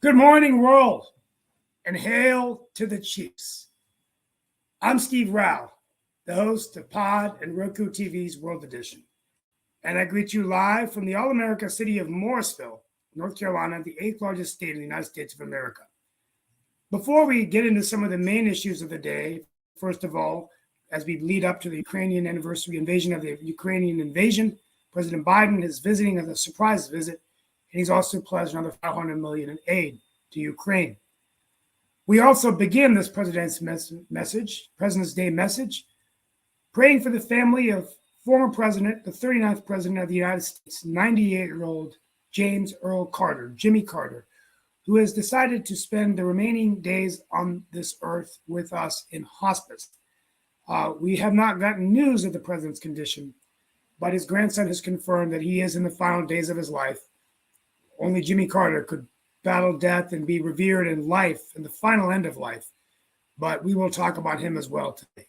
Good morning, world, and hail to the Chiefs. I'm Steve Rao, the host of Pod and Roku TV's World Edition, and I greet you live from the All-America city of Morrisville, North Carolina, the 8th largest state in the United States of America. Before we get into some of the main issues of the day, first of all, as we lead up to the Ukrainian anniversary of the Ukrainian invasion, President Biden is visiting as a surprise visit, and he's also pledged another $500 million in aid to Ukraine. We also begin this President's Day message, praying for the family of former President, the 39th President of the United States, 98-year-old James Earl Carter, Jimmy Carter, who has decided to spend the remaining days on this earth with us in hospice. We have not gotten news of the President's condition, but his grandson has confirmed that he is in the final days of his life. Only Jimmy Carter could battle death and be revered in life, in the final end of life. But we will talk about him as well today.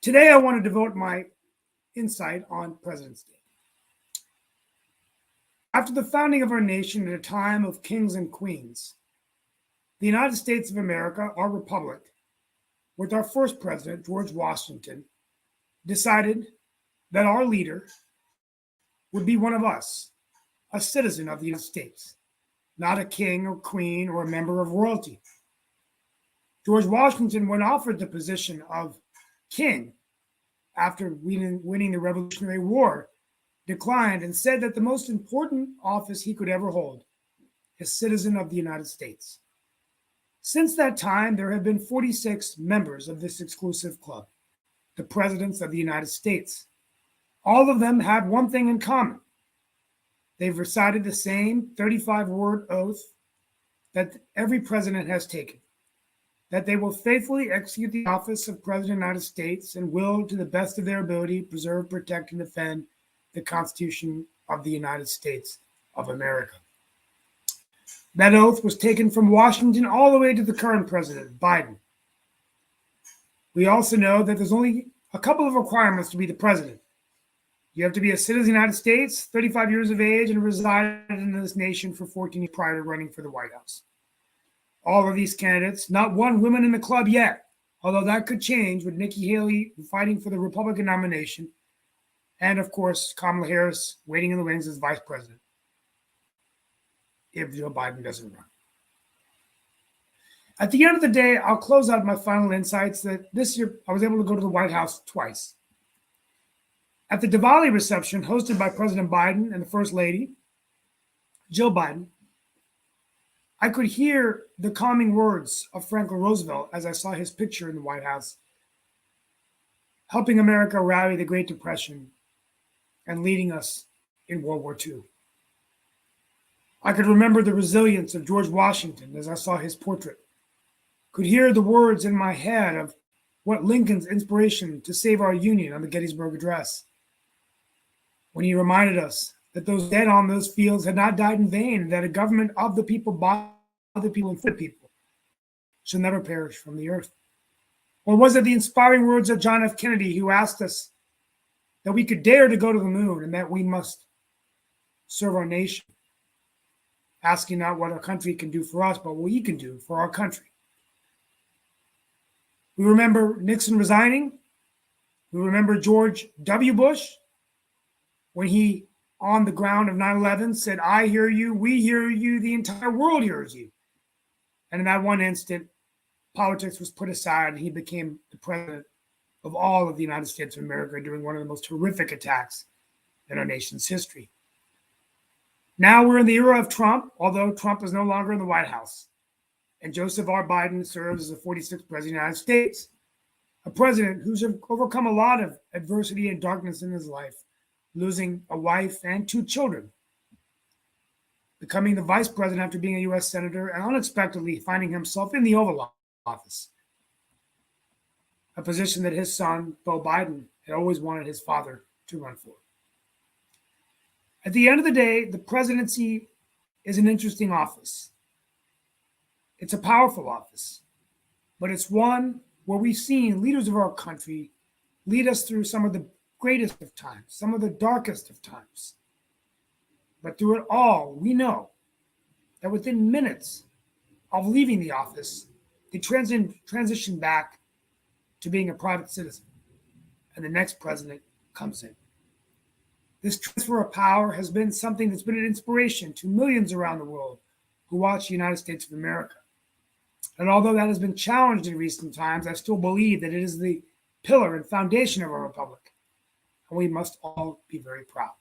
Today, I want to devote my insight on President's Day. After the founding of our nation at a time of kings and queens, the United States of America, our republic, with our first president, George Washington, decided that our leader would be one of us, a citizen of the United States, not a king or queen or a member of royalty. George Washington, when offered the position of king after winning the Revolutionary War, declined and said that the most important office he could ever hold is citizen of the United States. Since that time, there have been 46 members of this exclusive club, the presidents of the United States. All of them have one thing in common. They've recited the same 35-word oath that every president has taken, that they will faithfully execute the office of President of the United States and will, to the best of their ability, preserve, protect, and defend the Constitution of the United States of America. That oath was taken from Washington all the way to the current president, Biden. We also know that there's only a couple of requirements to be the president. You have to be a citizen of the United States, 35 years of age, and resided in this nation for 14 years prior to running for the White House. All of these candidates, not one woman in the club yet, although that could change with Nikki Haley fighting for the Republican nomination, and of course, Kamala Harris waiting in the wings as vice president if Joe Biden doesn't run. At the end of the day, I'll close out my final insights that this year I was able to go to the White House twice. At the Diwali reception hosted by President Biden and the First Lady, Jill Biden, I could hear the calming words of Franklin Roosevelt as I saw his picture in the White House, helping America rally the Great Depression and leading us in World War II. I could remember the resilience of George Washington as I saw his portrait, could hear the words in my head of what Lincoln's inspiration to save our Union on the Gettysburg Address, when he reminded us that those dead on those fields had not died in vain, and that a government of the people, by the people, and for the people shall never perish from the earth. Or was it the inspiring words of John F. Kennedy, who asked us that we could dare to go to the moon and that we must serve our nation, asking not what our country can do for us, but what we can do for our country? We remember Nixon resigning. We remember George W. Bush when he, on the ground of 9/11, said, "I hear you, we hear you, the entire world hears you." And in that one instant, politics was put aside and he became the president of all of the United States of America during one of the most horrific attacks in our nation's history. Now we're in the era of Trump, although Trump is no longer in the White House. And Joseph R. Biden serves as the 46th president of the United States, a president who's overcome a lot of adversity and darkness in his life, losing a wife and 2 children, becoming the vice president after being a U.S. senator, and unexpectedly finding himself in the Oval Office, a position that his son, Beau Biden, had always wanted his father to run for. At the end of the day, the presidency is an interesting office. It's a powerful office, but it's one where we've seen leaders of our country lead us through some of the greatest of times, some of the darkest of times. But through it all, we know that within minutes of leaving the office, they transition back to being a private citizen, and the next president comes in. This transfer of power has been something that's been an inspiration to millions around the world who watch the United States of America. And although that has been challenged in recent times, I still believe that it is the pillar and foundation of our republic, and we must all be very proud.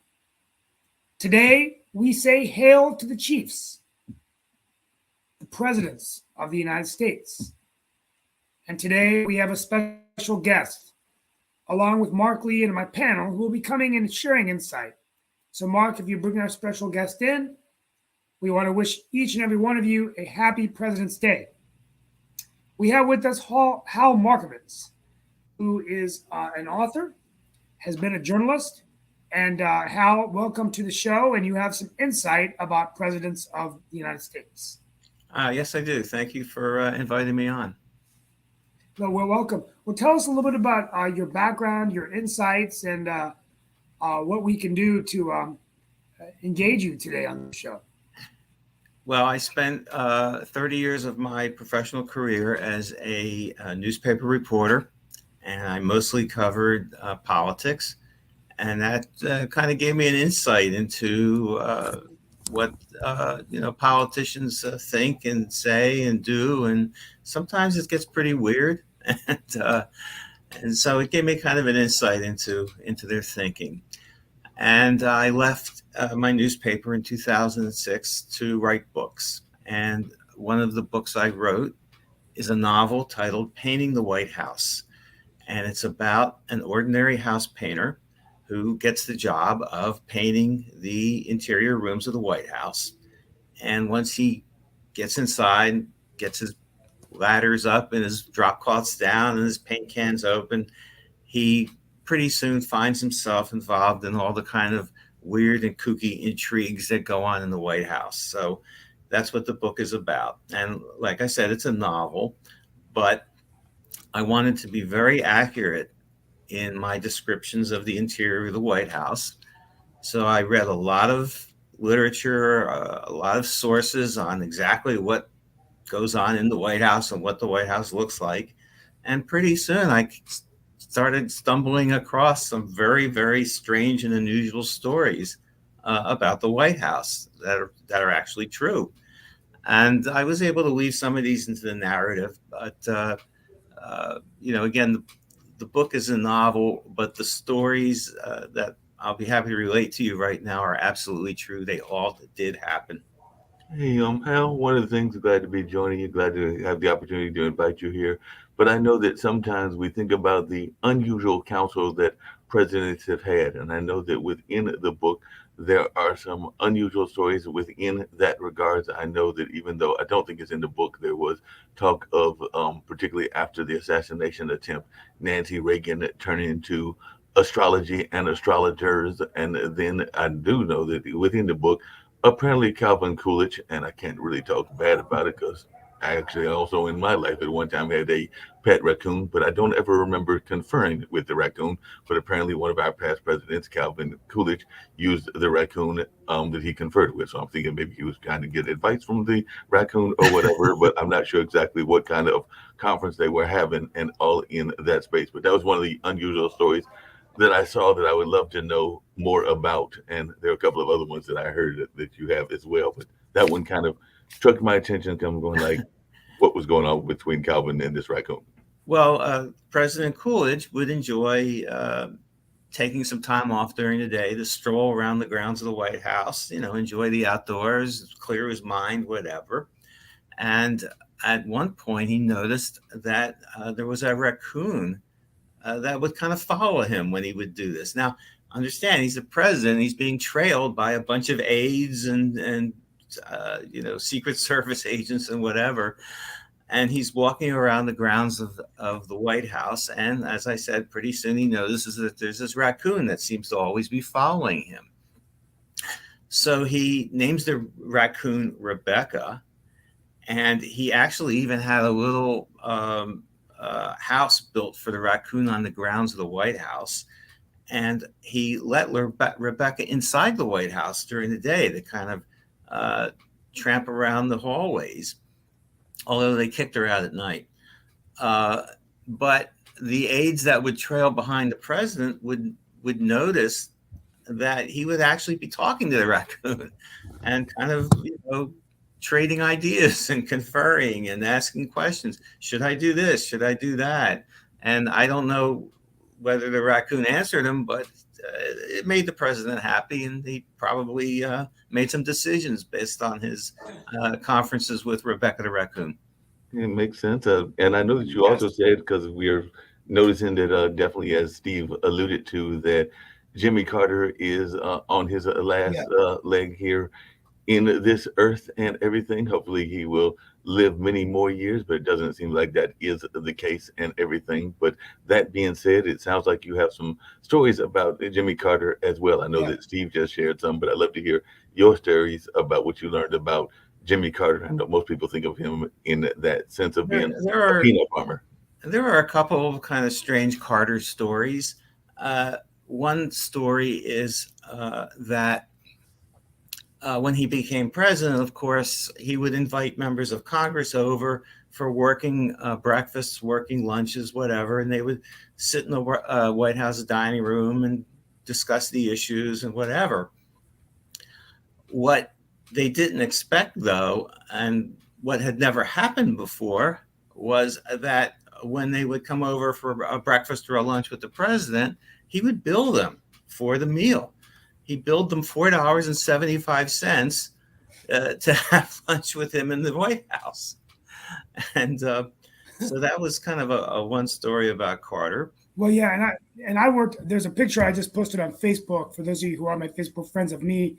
Today, we say hail to the chiefs, the presidents of the United States. And today, we have a special guest, along with Mark Lee and my panel, who will be coming and sharing insight. So, Mark, if you bring our special guest in, we want to wish each and every one of you a happy President's Day. We have with us Hal Markovitz, who is an author, has been a journalist. And Hal, welcome to the show. And you have some insight about presidents of the United States. Yes, I do. Thank you for inviting me on. No, well, welcome. Well, tell us a little bit about your background, your insights, and what we can do to engage you today on the show. Well, I spent 30 years of my professional career as a newspaper reporter, and I mostly covered politics. And that kind of gave me an insight into what politicians think and say and do, and sometimes it gets pretty weird. And so it gave me kind of an insight into their thinking. And I left my newspaper in 2006 to write books. And one of the books I wrote is a novel titled Painting the White House. And it's about an ordinary house painter who gets the job of painting the interior rooms of the White House. And once he gets inside, gets his ladders up and his drop cloths down and his paint cans open, he pretty soon finds himself involved in all the kind of weird and kooky intrigues that go on in the White House. So that's what the book is about. And like I said, it's a novel, but I wanted to be very accurate in my descriptions of the interior of the White House. So I read a lot of literature, a lot of sources on exactly what goes on in the White House and what the White House looks like. And pretty soon I started stumbling across some very, very strange and unusual stories about the White House that are actually true. And I was able to weave some of these into the narrative. But, again, the book is a novel, but the stories that I'll be happy to relate to you right now are absolutely true. They all did happen. Hey, Hal, one of the things, glad to be joining you, glad to have the opportunity to invite you here. But I know that sometimes we think about the unusual counsel that presidents have had. And I know that within the book, there are some unusual stories within that regards. I know that even though I don't think it's in the book, there was talk of, particularly after the assassination attempt, Nancy Reagan turning into astrology and astrologers. And then I do know that within the book, apparently Calvin Coolidge, and I can't really talk bad about it because I actually also in my life at one time had a pet raccoon, but I don't ever remember conferring with the raccoon. But apparently one of our past presidents, Calvin Coolidge, used the raccoon that he conferred with. So I'm thinking maybe he was trying to get advice from the raccoon or whatever, but I'm not sure exactly what kind of conference they were having and all in that space. But that was one of the unusual stories that I saw that I would love to know more about. And there are a couple of other ones that I heard that you have as well. But that one kind of struck my attention. I'm going like, what was going on between Calvin and this raccoon? Well, President Coolidge would enjoy taking some time off during the day to stroll around the grounds of the White House, enjoy the outdoors, clear his mind, whatever. And at one point, he noticed that there was a raccoon that would kind of follow him when he would do this. Now, understand, he's the president. He's being trailed by a bunch of aides and Secret Service agents and whatever. And he's walking around the grounds of the White House. And as I said, pretty soon he notices that there's this raccoon that seems to always be following him. So he names the raccoon Rebecca. And he actually even had a little house built for the raccoon on the grounds of the White House. And he let Rebecca inside the White House during the day to kind of tramp around the hallways, although they kicked her out at night. But the aides that would trail behind the president would notice that he would actually be talking to the raccoon and kind of, trading ideas and conferring and asking questions. Should I do this? Should I do that? And I don't know whether the raccoon answered him, but it made the president happy, and he probably made some decisions based on his conferences with Rebecca the raccoon. It makes sense. And I know that you also said, because we are noticing that definitely, as Steve alluded to, that Jimmy Carter is on his last leg here in this earth and everything. Hopefully he will live many more years, but it doesn't seem like that is the case and everything. But that being said, it sounds like you have some stories about Jimmy Carter as well. I know that Steve just shared some, but I'd love to hear your stories about what you learned about Jimmy Carter. I know most people think of him in that sense of being a peanut farmer. There are a couple of kind of strange Carter stories. One story is that when he became president, of course, he would invite members of Congress over for working breakfasts, working lunches, whatever, and they would sit in the White House dining room and discuss the issues and whatever. What they didn't expect, though, and what had never happened before, was that when they would come over for a breakfast or a lunch with the president, he would bill them for the meal. He billed them $4.75 to have lunch with him in the White House. And so that was kind of a one story about Carter. Well, yeah, and I worked. There's a picture I just posted on Facebook for those of you who are my Facebook friends of me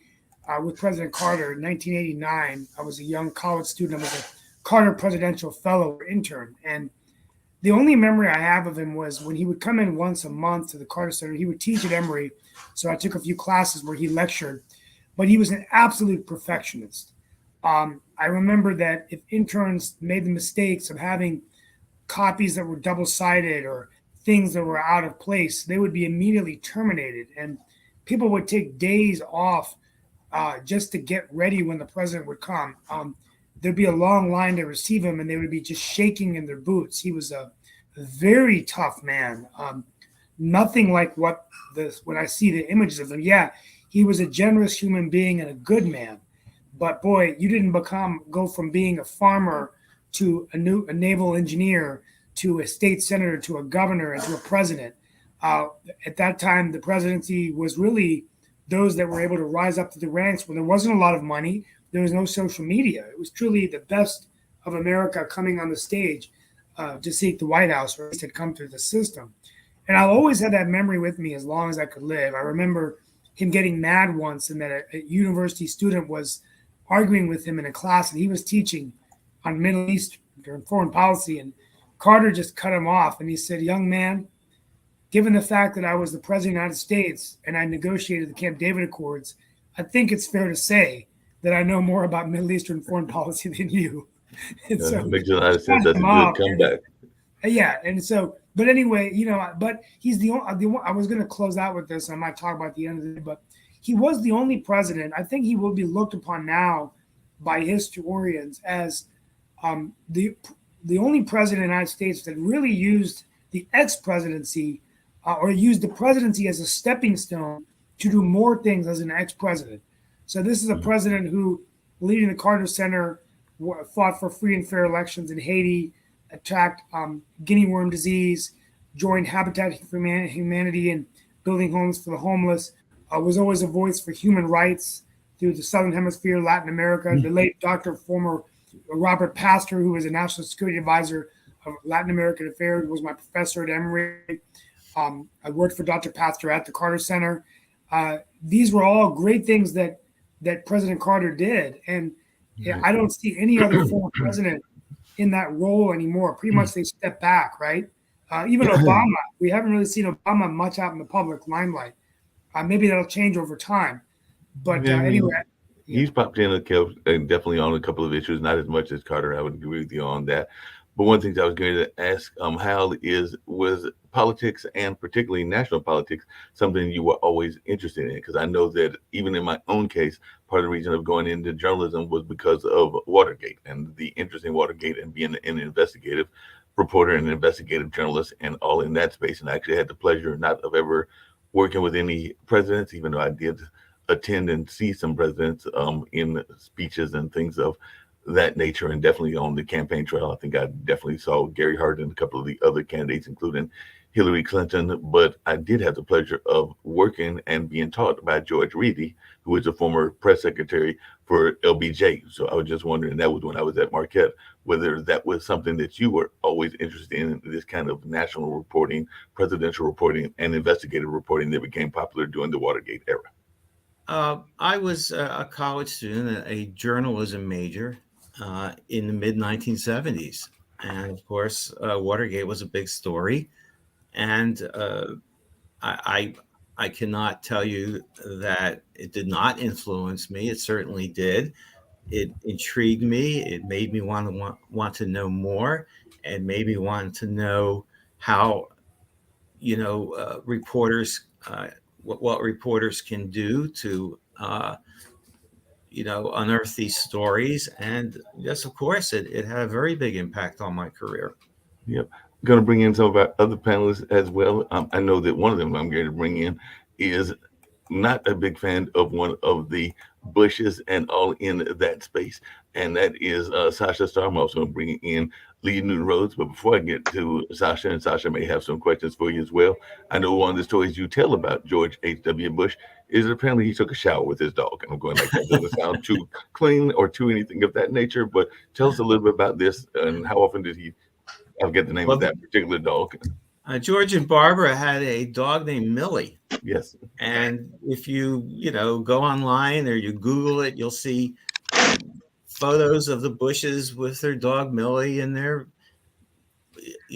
with President Carter in 1989. I was a young college student. I was a Carter Presidential Fellow or intern, and the only memory I have of him was when he would come in once a month to the Carter Center. He would teach at Emory, so I took a few classes where he lectured, but he was an absolute perfectionist. I remember that if interns made the mistakes of having copies that were double-sided or things that were out of place, they would be immediately terminated, and people would take days off just to get ready when the president would come. There'd be a long line to receive him, and they would be just shaking in their boots. He was a very tough man. Nothing like when I see the images of him. Yeah, he was a generous human being and a good man. But boy, you didn't go from being a farmer to a naval engineer to a state senator to a governor and to a president. At that time, the presidency was really those that were able to rise up to the ranks when there wasn't a lot of money. There was no social media. It was truly the best of America coming on the stage to seek the White House, or at least had come through the system. And I'll always have that memory with me as long as I could live. I remember him getting mad once, and that a university student was arguing with him in a class, and he was teaching on Middle East and foreign policy, and Carter just cut him off, and he said, "Young man, given the fact that I was the president of the United States and I negotiated the Camp David Accords, I think it's fair to say that I know more about Middle Eastern foreign policy than you." And so, makes a lot of sense. That's a good comeback. And so, but anyway, but he's the only. I was going to close out with this. I might talk about the end of it, but he was the only president. I think he will be looked upon now by historians as the only president in the United States that really used the ex-presidency or used the presidency as a stepping stone to do more things as an ex-president. So this is a president who, leading the Carter Center, fought for free and fair elections in Haiti, attacked guinea worm disease, joined Habitat for Humanity in building homes for the homeless, was always a voice for human rights through the Southern Hemisphere, Latin America. The late former Robert Pastor, who was a national security advisor of Latin American affairs, was my professor at Emory. I worked for Dr. Pastor at the Carter Center. These were all great things that President Carter did. And I don't see any other former president in that role anymore. Pretty much they stepped back, right? Even Obama, we haven't really seen Obama much out in the public limelight. Maybe that'll change over time. But anyway. He's popped in definitely on a couple of issues, not as much as Carter. I would agree with you on that. But one thing that I was going to ask Hal was politics, and particularly national politics, something you were always interested in? Because I know that even in my own case, part of the reason of going into journalism was because of Watergate and the interest in Watergate and being an investigative reporter and an investigative journalist and all in that space. And I actually had the pleasure not of ever working with any presidents, even though I did attend and see some presidents in speeches and things of that nature, and definitely on the campaign trail. I think I definitely saw Gary Hart and a couple of the other candidates, including Hillary Clinton. But I did have the pleasure of working and being taught by George Reedy, who was a former press secretary for LBJ. So I was just wondering, that was when I was at Marquette, whether that was something that you were always interested in, this kind of national reporting, presidential reporting, and investigative reporting that became popular during the Watergate era. I was a college student, a journalism major in the mid 1970s. And of course, Watergate was a big story. And I cannot tell you that it did not influence me. It certainly did. It intrigued me. It made me want to know more, and made me want to know how, reporters, what reporters can do to, unearth these stories. And yes, of course, it had a very big impact on my career. Yep. Going to bring in some of our other panelists as well. I know that one of them I'm going to bring in is not a big fan of one of the Bushes and all in that space, and that is Sasha Starr. I'm also bringing in Lee Newton Rhodes. But before I get to Sasha, and Sasha may have some questions for you as well, I know one of the stories you tell about George H.W. Bush is that apparently he took a shower with his dog. And I'm going like, that doesn't sound too clean or too anything of that nature, but tell us a little bit about this, and how often did he, I forget the name of that particular dog. George and Barbara had a dog named Millie. Yes. And if you go online or you Google it, you'll see photos of the Bushes with their dog Millie, and they're,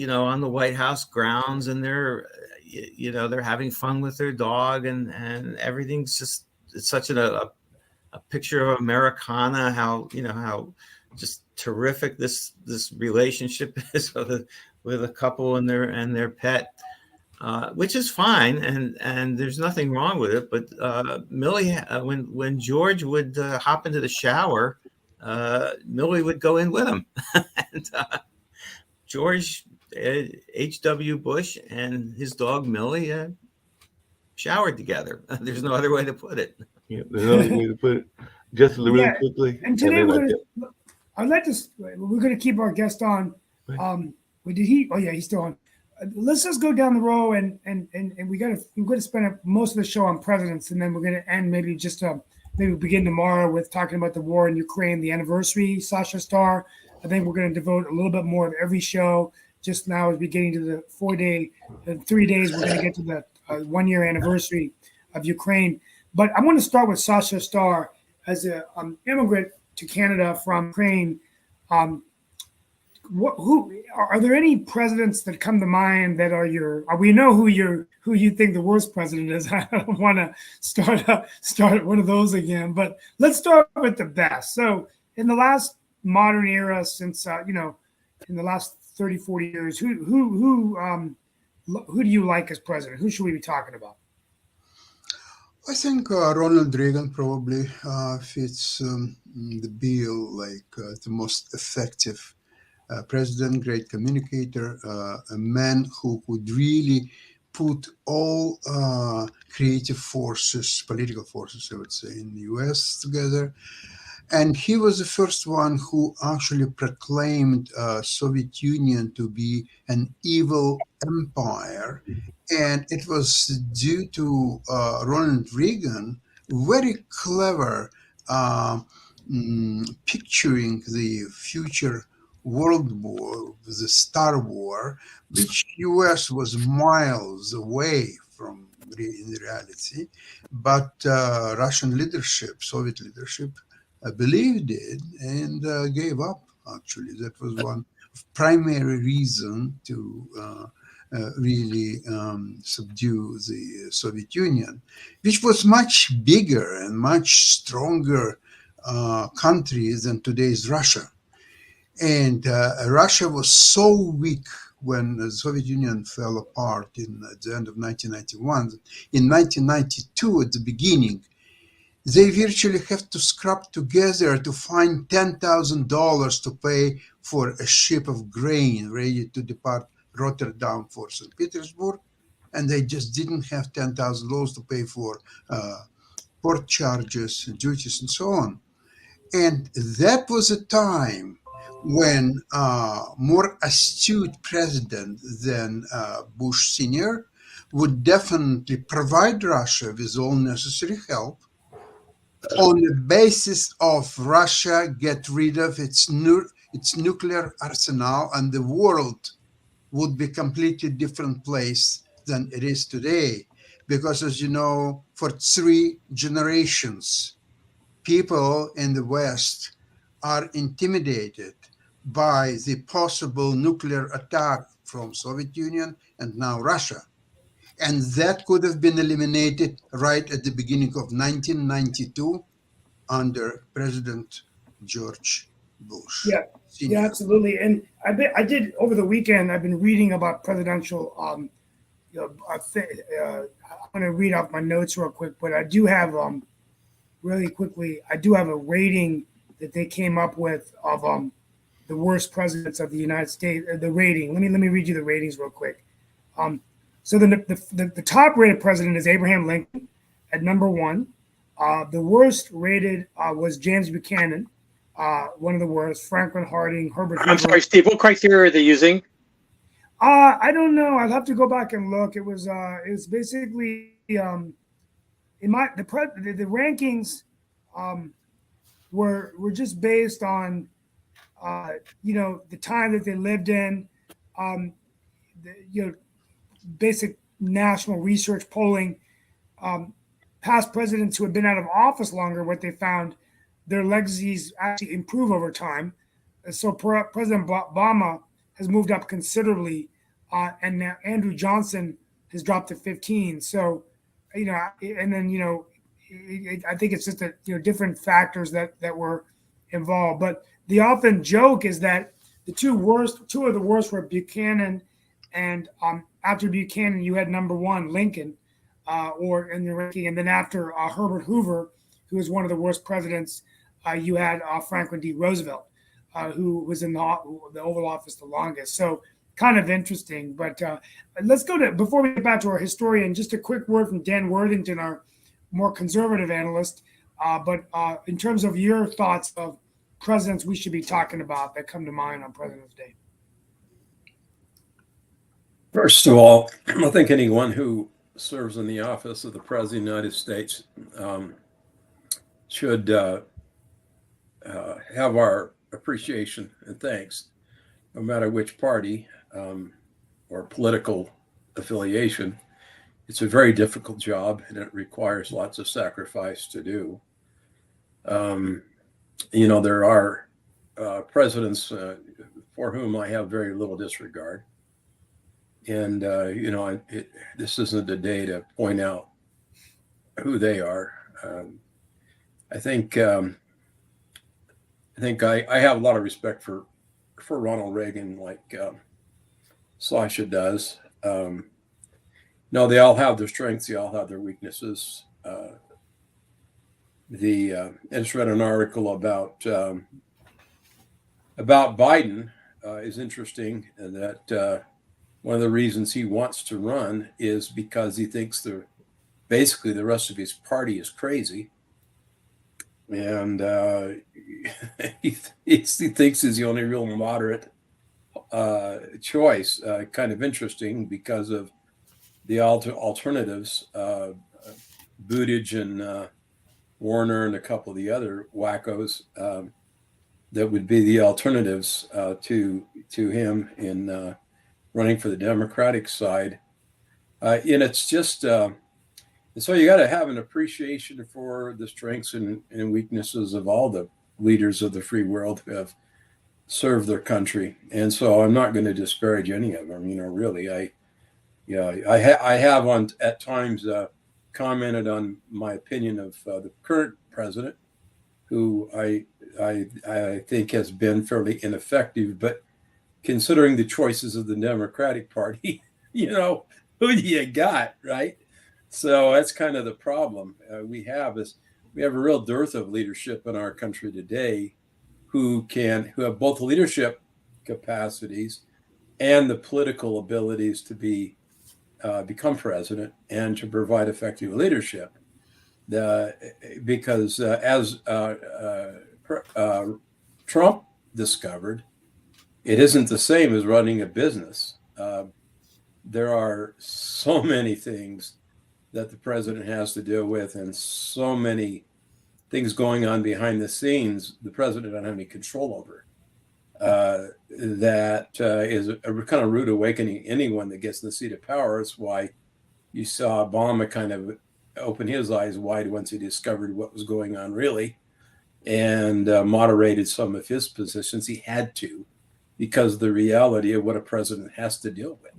on the White House grounds, and they're having fun with their dog, and everything's just, it's such a picture of Americana, how just terrific this relationship is with a couple and their pet, which is fine, and there's nothing wrong with it. But Millie, when George would hop into the shower, Millie would go in with him, and George H.W. Bush and his dog Millie showered together. There's no other way to put it. Yeah, there's no other way to put it. Just really quickly. And today we're going to keep our guest on. Did he? Oh yeah, he's still on. Let's just go down the row, and we're going to spend most of the show on presidents, and then we're going to end maybe begin tomorrow with talking about the war in Ukraine, the anniversary. Sasha Starr. I think we're going to devote a little bit more of every show. Just now, as we get into the 3 days, we're going to get to the 1 year anniversary of Ukraine. But I want to start with Sasha Starr as an immigrant to Canada from Ukraine. Who are there any presidents that come to mind that are we know who you think the worst president is? I don't want to start one of those again, but let's start with the best. So in the last modern era, since in the last 30, 40 years, who do you like as president? Who should we be talking about? I think Ronald Reagan probably fits the bill, like the most effective president, great communicator, a man who could really put all creative forces, political forces, I would say, in the US together. And he was the first one who actually proclaimed Soviet Union to be an evil empire. And it was due to Ronald Reagan, very clever picturing the future world war, the Star War, which US was miles away from in reality. But Russian leadership, Soviet leadership, believed it and gave up, actually. That was one primary reason to really subdue the Soviet Union, which was much bigger and much stronger country than today's Russia. And Russia was so weak when the Soviet Union fell apart at the end of 1991. In 1992, at the beginning, they virtually have to scrap together to find $10,000 to pay for a ship of grain ready to depart Rotterdam for St. Petersburg. And they just didn't have $10,000 to pay for port charges, duties, and so on. And that was a time when more astute president than Bush Sr. would definitely provide Russia with all necessary help on the basis of Russia get rid of its nuclear arsenal, and the world would be completely different place than it is today. Because as you know, for 3 generations, people in the West are intimidated by the possible nuclear attack from Soviet Union and now Russia. And that could have been eliminated right at the beginning of 1992 under President George Bush Yeah, yeah, Sr. absolutely. And I did over the weekend. I've been reading about presidential. I'm going to read off my notes real quick, but I do have really quickly. I do have a rating that they came up with of the worst presidents of the United States. The rating. Let me read you the ratings real quick. So the top rated president is Abraham Lincoln at number one. The worst rated was James Buchanan, one of the worst. Franklin Harding, Herbert Hoover. I'm sorry, Steve. What criteria are they using? I don't know. I'll have to go back and look. It was basically in the rankings were just based on the time that they lived in, basic national research polling. Past presidents who have been out of office longer, what they found, their legacies actually improve over time. So President Obama has moved up considerably, and now Andrew Johnson has dropped to 15. So, and then I think it's just that different factors that were involved. But the often joke is that two of the worst were Buchanan, and after Buchanan you had number one Lincoln. Or in the ranking, and then after Herbert Hoover, who was one of the worst presidents, you had Franklin D. Roosevelt, who was in the Oval Office the longest. So kind of interesting. But let's go to, before we get back to our historian, just a quick word from Dan Worthington, our more conservative analyst. But in terms of your thoughts of presidents we should be talking about that come to mind on President's Day. First of all, I think anyone who serves in the office of the President of the United States should have our appreciation and thanks, no matter which party or political affiliation. It's a very difficult job, and it requires lots of sacrifice to do. There are presidents for whom I have very little disregard. And, this isn't a day to point out who they are. I think I have a lot of respect for Ronald Reagan, like Sasha does. No, they all have their strengths. They all have their weaknesses. I just read an article about Biden is interesting, and that one of the reasons he wants to run is because he thinks basically the rest of his party is crazy, and he thinks he's the only real moderate choice. Kind of interesting because of the alternatives, Buttigieg and Warner and a couple of the other wackos that would be the alternatives to him in running for the Democratic side. And it's just, so you got to have an appreciation for the strengths and weaknesses of all the leaders of the free world who have served their country. And so I'm not going to disparage any of them, really. I have at times commented on my opinion of the current president, who I think has been fairly ineffective. But considering the choices of the Democratic Party, who do you got, right? So that's kind of the problem we have a real dearth of leadership in our country today who have both leadership capacities and the political abilities to become president and to provide effective leadership. Because as Trump discovered, it isn't the same as running a business. There are so many things that the president has to deal with, and so many things going on behind the scenes the president doesn't have any control over. That is a kind of rude awakening. Anyone that gets in the seat of power. That's why you saw Obama kind of open his eyes wide once he discovered what was going on, really, and moderated some of his positions. He had to, because of the reality of what a president has to deal with.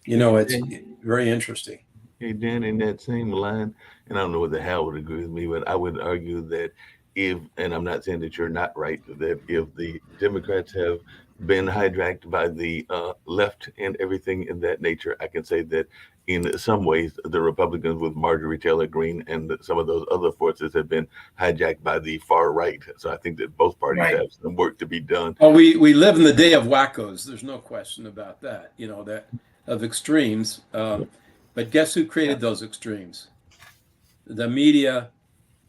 It's very interesting. Hey, Dan, in that same line, and I don't know whether Hal would agree with me, but I would argue that and I'm not saying that you're not right, that if the Democrats have been hijacked by the left and everything in that nature, I can say that in some ways the Republicans with Marjorie Taylor Greene and some of those other forces have been hijacked by the far right. So I think that both parties have some work to be done. Oh, we live in the day of wackos. There's no question about that, that of extremes. But guess who created those extremes? The media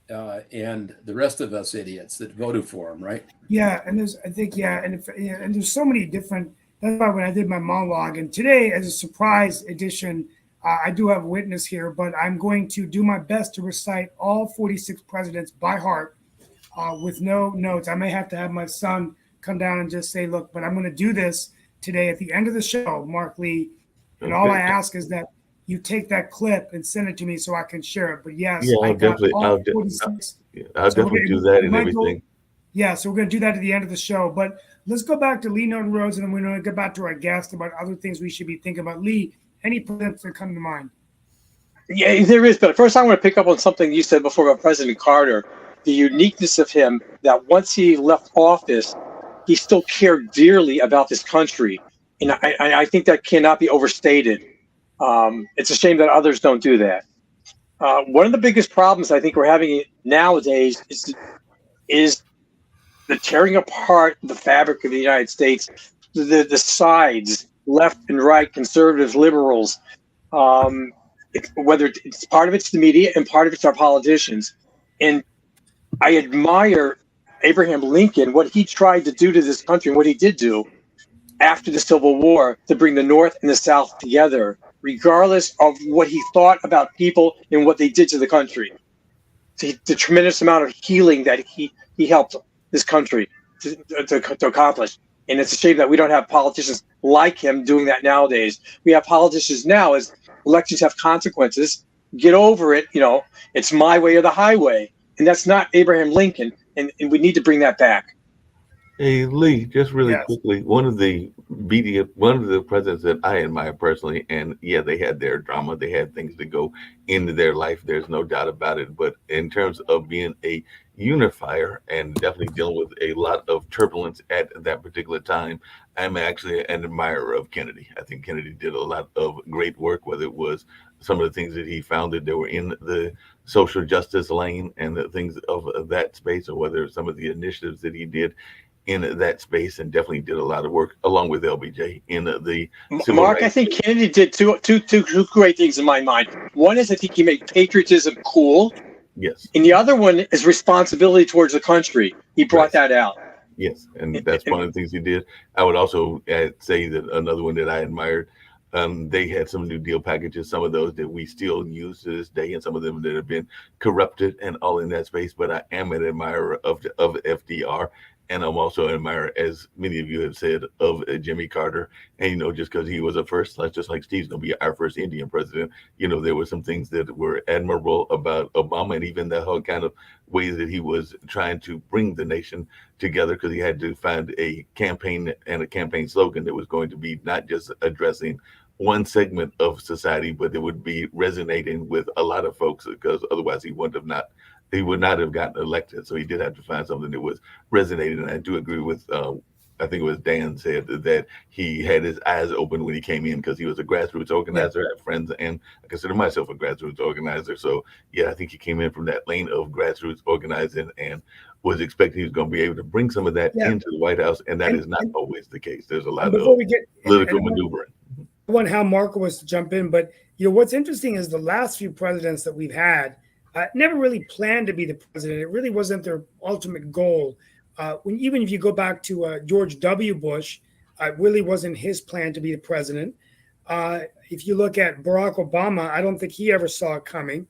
and the rest of us idiots that voted for him, right? Yeah, and there's so many different. That's why when I did my monologue, and today as a surprise edition, I do have a witness here, but I'm going to do my best to recite all 46 presidents by heart with no notes. I may have to have my son come down and just say, "Look," but I'm going to do this today at the end of the show, Mark Lee, and all I ask is that you take that clip and send it to me so I can share it. But yes, yeah, I'll definitely do that and everything. Yeah, so we're going to do that at the end of the show. But let's go back to Lee Norton Rhodes, and then we're going to get back to our guest about other things we should be thinking about. Lee, any presidents that come to mind? Yeah, there is. But first, I want to pick up on something you said before about President Carter, the uniqueness of him, that once he left office, he still cared dearly about this country. And I think that cannot be overstated. It's a shame that others don't do that. One of the biggest problems I think we're having nowadays is the tearing apart the fabric of the United States, the sides, left and right, conservatives, liberals, whether it's part of it's the media and part of it's our politicians. And I admire Abraham Lincoln, what he tried to do to this country and what he did do after the Civil War to bring the North and the South together, regardless of what he thought about people and what they did to the country. The tremendous amount of healing that he helped this country to accomplish. And it's a shame that we don't have politicians like him doing that nowadays. We have politicians now, as elections have consequences, get over it, it's my way or the highway. And that's not Abraham Lincoln. And we need to bring that back. Hey, Lee, just really quickly, one of the presidents that I admire personally, and yeah, they had their drama, they had things to go into their life, there's no doubt about it. But in terms of being a unifier and definitely dealing with a lot of turbulence at that particular time, I'm actually an admirer of Kennedy. I think Kennedy did a lot of great work, whether it was some of the things that he founded that were in the social justice lane and the things of that space, or whether some of the initiatives that he did in that space, and definitely did a lot of work along with LBJ in the civil Mark, rights. I think Kennedy did two great things in my mind. One is I think he made patriotism cool. Yes. And the other one is responsibility towards the country. He brought that out. Yes, and that's one of the things he did. I would also say that another one that I admired, they had some New Deal packages, some of those that we still use to this day, and some of them that have been corrupted and all in that space. But I am an admirer of FDR. And I'm also an admirer, as many of you have said, of Jimmy Carter. And, just because he was a first, just like Steve's going to be our first Indian president, there were some things that were admirable about Obama, and even the whole kind of ways that he was trying to bring the nation together, because he had to find a campaign and a campaign slogan that was going to be not just addressing one segment of society, but it would be resonating with a lot of folks, because otherwise he wouldn't have not he would not have gotten elected. So he did have to find something that was resonated. And I do agree with, I think it was Dan said that he had his eyes open when he came in because he was a grassroots organizer. I have friends, and I consider myself a grassroots organizer. So yeah, I think he came in from that lane of grassroots organizing and was expecting he was going to be able to bring some of that into the White House, and that is not always the case. There's a lot of political maneuvering. I want Hal Markowitz to jump in, but what's interesting is the last few presidents that we've had never really planned to be the president. It really wasn't their ultimate goal. Even if you go back to George W. Bush, it really wasn't his plan to be the president. If you look at Barack Obama, I don't think he ever saw it coming.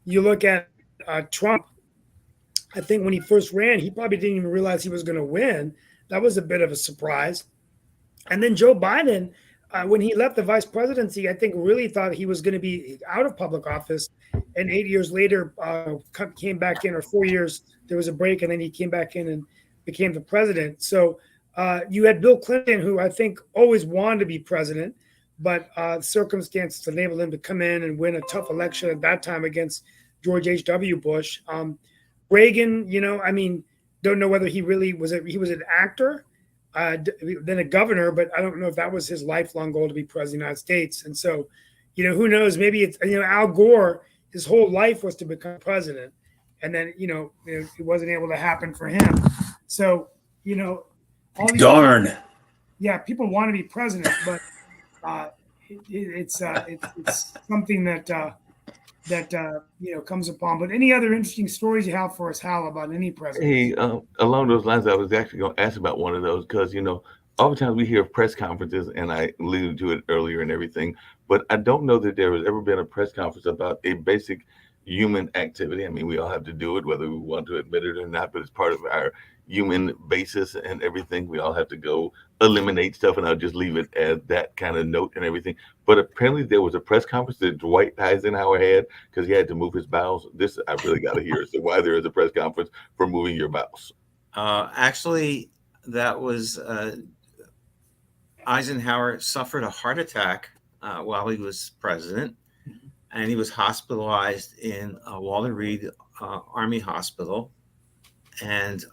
You look at Trump, I think when he first ran, he probably didn't even realize he was going to win. That was a bit of a surprise. And then Joe Biden, when he left the vice presidency, I think really thought he was going to be out of public office. And 8 years later, came back in, or 4 years, there was a break, and then he came back in and became the president. So you had Bill Clinton, who I think always wanted to be president, but circumstances enabled him to come in and win a tough election at that time against George H.W. Bush. Reagan, don't know whether he really was he was an actor, then a governor, but I don't know if that was his lifelong goal to be president of the United States. And so, who knows? Maybe it's Al Gore. His whole life was to become president, and then it wasn't able to happen for him. So all these people want to be president, but it's something that comes upon. But any other interesting stories you have for us, Hal, about any president? Hey, along those lines, I was actually going to ask about one of those because, oftentimes we hear of press conferences, and I alluded to it earlier and everything, but I don't know that there has ever been a press conference about a basic human activity. I mean, we all have to do it, whether we want to admit it or not, but it's part of our human basis and everything. We all have to go eliminate stuff, and I'll just leave it at that kind of note and everything. But apparently there was a press conference that Dwight Eisenhower had because he had to move his bowels. This I really got to hear. So why there is a press conference for moving your bowels? Actually, that was Eisenhower suffered a heart attack while he was president, and he was hospitalized in Walter Reed Army Hospital. And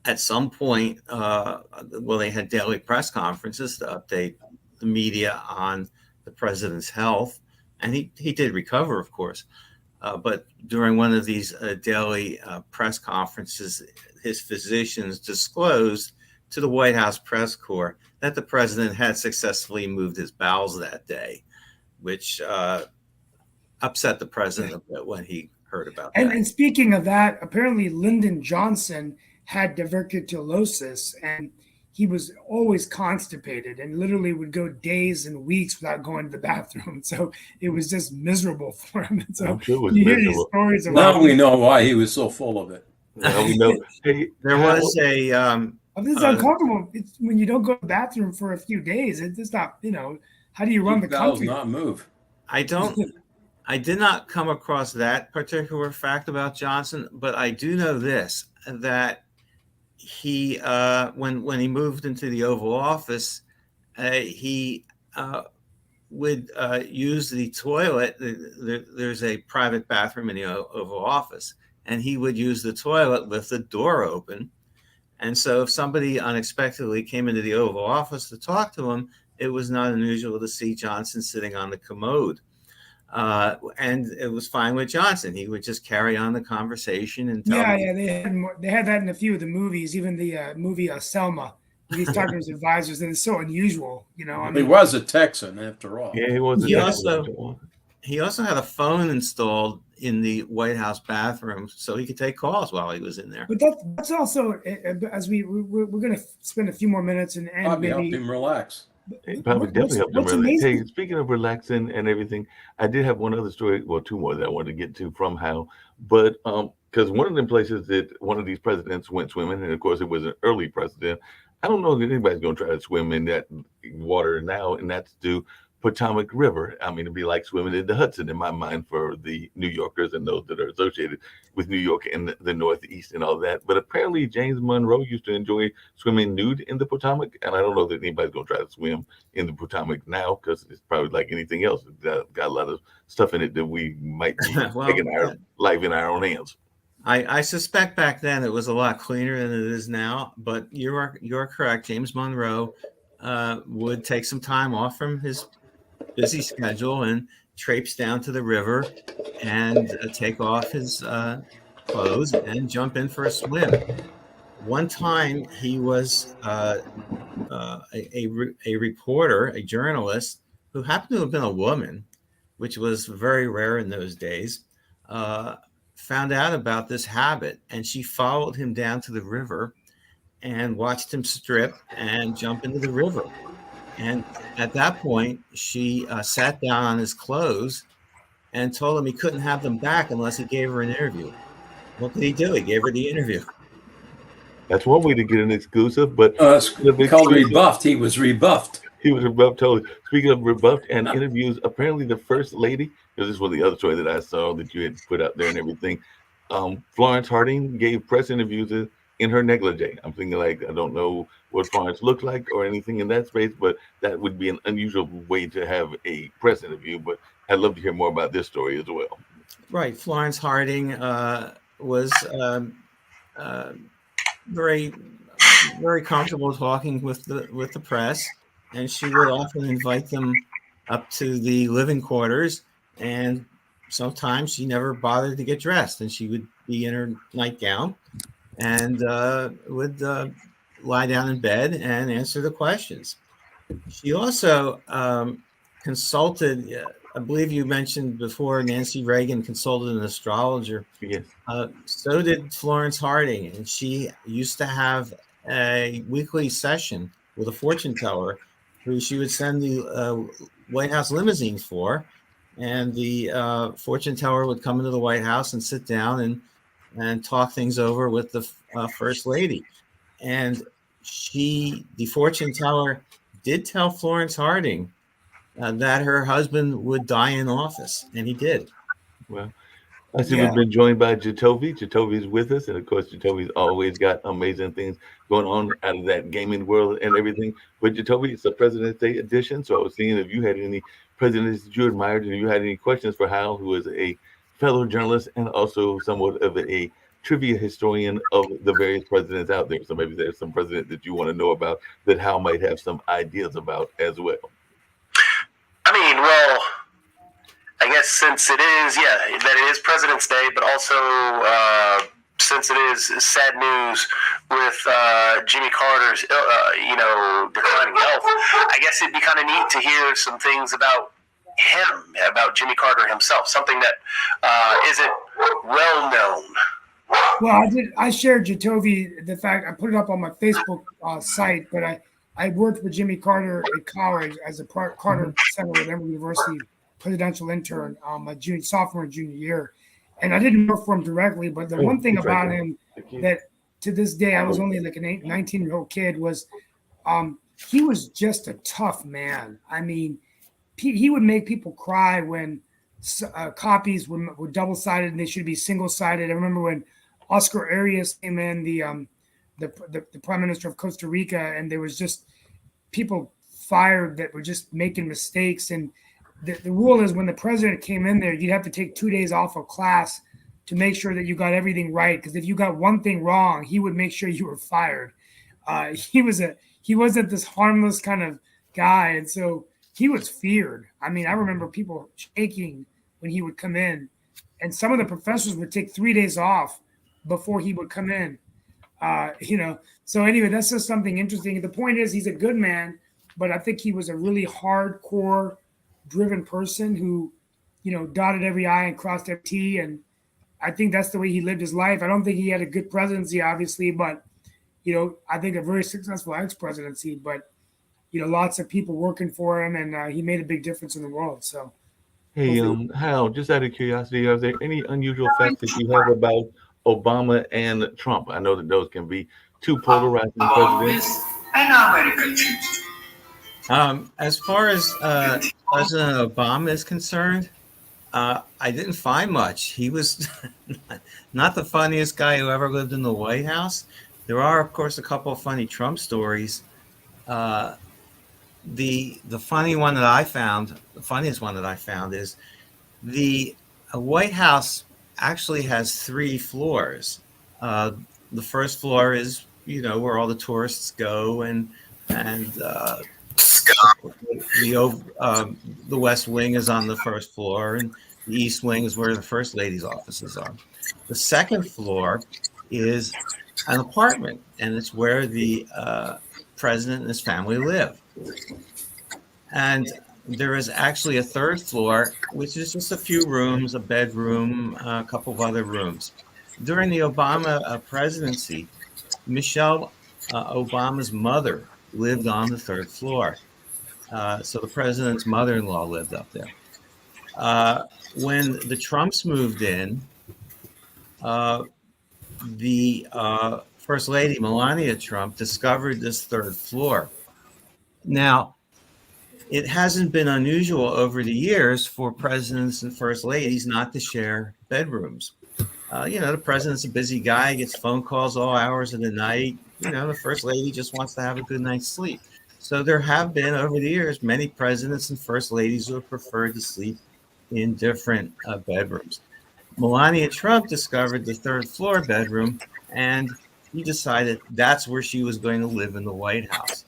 at some point, they had daily press conferences to update the media on the president's health, and he did recover, of course. But during one of these daily press conferences, his physicians disclosed to the White House press corps that the president had successfully moved his bowels that day, which upset the president a bit when he heard about that. And speaking of that, apparently Lyndon Johnson had diverticulosis, and he was always constipated and literally would go days and weeks without going to the bathroom. So it was just miserable for him. And so I'm sure it was you hear miserable. these stories about Now we know why he was so full of it. Now we know. Hey, There was a it's uncomfortable. It's when you don't go to the bathroom for a few days. It's just not, how do you run the Bowels country? not move. I did not come across that particular fact about Johnson, but I do know this, that he when he moved into the Oval Office, he would use the toilet. There's a private bathroom in the Oval Office, and he would use the toilet with the door open. And so if somebody unexpectedly came into the Oval Office to talk to him, it was not unusual to see Johnson sitting on the commode. And it was fine with Johnson. He would just carry on the conversation and tell them. They had that in a few of the movies, even the movie Selma. He's talking to his advisors, and it's so unusual, He was a Texan after all. Yeah, he was. He also had a phone installed in the White House bathroom so he could take calls while he was in there. But that's also, as we're going to spend a few more minutes and Probably maybe helped him relax. It probably definitely helped him what's relax. amazing- Hey, speaking of relaxing and everything, I did have one other story, well, two more that I wanted to get to from Hal. But because one of them places that one of these presidents went swimming, and of course it was an early president. I don't know that anybody's going to try to swim in that water now, and that's due Potomac River. I mean, it'd be like swimming in the Hudson in my mind for the New Yorkers and those that are associated with New York and the Northeast and all that. But apparently James Monroe used to enjoy swimming nude in the Potomac. And I don't know that anybody's going to try to swim in the Potomac now, because it's probably like anything else. It's got a lot of stuff in it that we might be Well, taking our life in our own hands. I suspect back then it was a lot cleaner than it is now, but you're correct. James Monroe would take some time off from his busy schedule and traipse down to the river and take off his clothes and jump in for a swim. One time he was a reporter, a journalist who happened to have been a woman, which was very rare in those days, found out about this habit, and she followed him down to the river and watched him strip and jump into the river. And at that point, she sat down on his clothes and told him he couldn't have them back unless he gave her an interview. What did he do? He gave her the interview. That's one way to get an exclusive, but It's called rebuffed. He was rebuffed. he was rebuffed totally. Speaking of rebuffed and interviews, apparently the first lady, this is one of the other story that I saw that you had put out there and everything. Florence Harding gave press interviews in her negligee. I'm thinking, like, I don't know what Florence looked like or anything in that space, but that would be an unusual way to have a press interview. But I'd love to hear more about this story as well. Right. Florence Harding was very, very comfortable talking with the press, and she would often invite them up to the living quarters, and sometimes she never bothered to get dressed, and she would be in her nightgown and would lie down in bed and answer the questions. She also consulted, I believe you mentioned before, Nancy Reagan consulted an astrologer. Yes. So did Florence Harding, and she used to have a weekly session with a fortune teller who she would send the White House limousines for, and the fortune teller would come into the White House and sit down and talk things over with the First Lady. And the fortune teller did tell Florence Harding that her husband would die in office, and he did. Well, I see we've been joined by Jatovi. Jatovi's with us, and of course, Jatovi's always got amazing things going on out of that gaming world and everything. But Jatovi, it's a President's Day edition, so I was seeing if you had any presidents that you admired, and if you had any questions for Hal, who is a fellow journalist and also somewhat of a trivia historian of the various presidents out there. So maybe there's some president that you want to know about that Hal might have some ideas about as well. I mean, well, I guess since it is, that it is President's Day, but also since it is sad news with Jimmy Carter's, declining health, I guess it'd be kind of neat to hear some things about him, about Jimmy Carter himself, something that isn't well known. Well, I shared Jatovi the fact I put it up on my Facebook site, but I worked with Jimmy Carter at college as a Carter Center at Emory University presidential intern my sophomore and junior year, and I didn't work for him directly. But the one thing about him that to this day I was only like a 19-year-old kid was he was just a tough man. I mean, he would make people cry when copies were double-sided and they should be single-sided. I remember when Oscar Arias came in, the prime minister of Costa Rica, and there was just people fired that were just making mistakes. And the rule is when the president came in there, you'd have to take 2 days off of class to make sure that you got everything right. Because if you got one thing wrong, he would make sure you were fired. He wasn't this harmless kind of guy, and so he was feared. I mean, I remember people shaking when he would come in, and some of the professors would take 3 days off before he would come in. So anyway, that's just something interesting. The point is, he's a good man, but I think he was a really hardcore driven person who, dotted every I and crossed every T. And I think that's the way he lived his life. I don't think he had a good presidency, obviously, but, I think a very successful ex-presidency, but, lots of people working for him, and he made a big difference in the world. So. Hey, Hal, just out of curiosity, are there any unusual facts that you have about Obama and Trump? I know that those can be two polarizing presidents. As far as President Obama is concerned, I didn't find much. He was not the funniest guy who ever lived in the White House. There are, of course, a couple of funny Trump stories. The funny one that I found, the funniest one that I found is the White House actually has 3 floors. The first floor is, where all the tourists go, and the West Wing is on the first floor, and the East Wing is where the First Lady's offices are. The second floor is an apartment, and it's where the president and his family live. And there is actually a third floor, which is just a few rooms, a bedroom, a couple of other rooms. During the Obama presidency, Michelle Obama's mother lived on the third floor. So the president's mother-in-law lived up there. When the Trumps moved in, the First Lady, Melania Trump, discovered this third floor. Now, it hasn't been unusual over the years for presidents and first ladies not to share bedrooms. The president's a busy guy, gets phone calls all hours of the night. The first lady just wants to have a good night's sleep. So there have been, over the years, many presidents and first ladies who have preferred to sleep in different bedrooms. Melania Trump discovered the third floor bedroom, and he decided that's where she was going to live in the White House.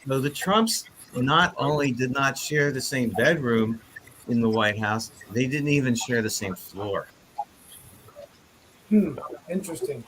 So the Trumps not only did not share the same bedroom in the White House, they didn't even share the same floor. Interesting.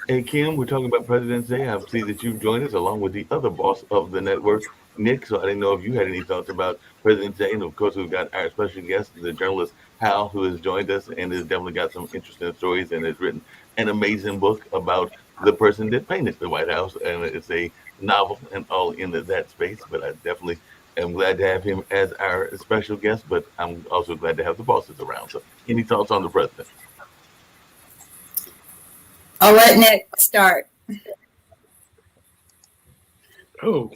Hey, Kim, we're talking about President's Day. I see that you've joined us along with the other boss of the network, Nick. So I didn't know if you had any thoughts about President's Day. And of course, we've got our special guest, the journalist Hal, who has joined us and has definitely got some interesting stories and has written an amazing book about the person that painted the White House. And it's a novel and all in that space. But I definitely am glad to have him as our special guest. But I'm also glad to have the bosses around. So any thoughts on the president? I'll let Nick start. Oh,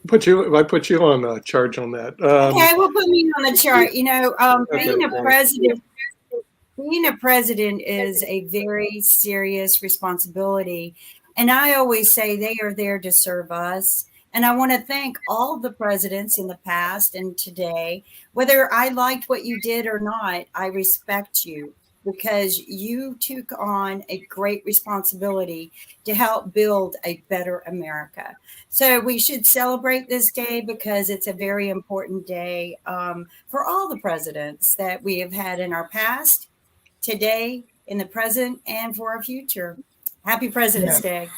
if I put you on charge on that. Okay, we'll put me on the chart. Okay, being a president is a very serious responsibility. And I always say they are there to serve us. And I want to thank all the presidents in the past and today. Whether I liked what you did or not, I respect you, because you took on a great responsibility to help build a better America. So we should celebrate this day because it's a very important day for all the presidents that we have had in our past, today, in the present, and for our future. Happy President's Day.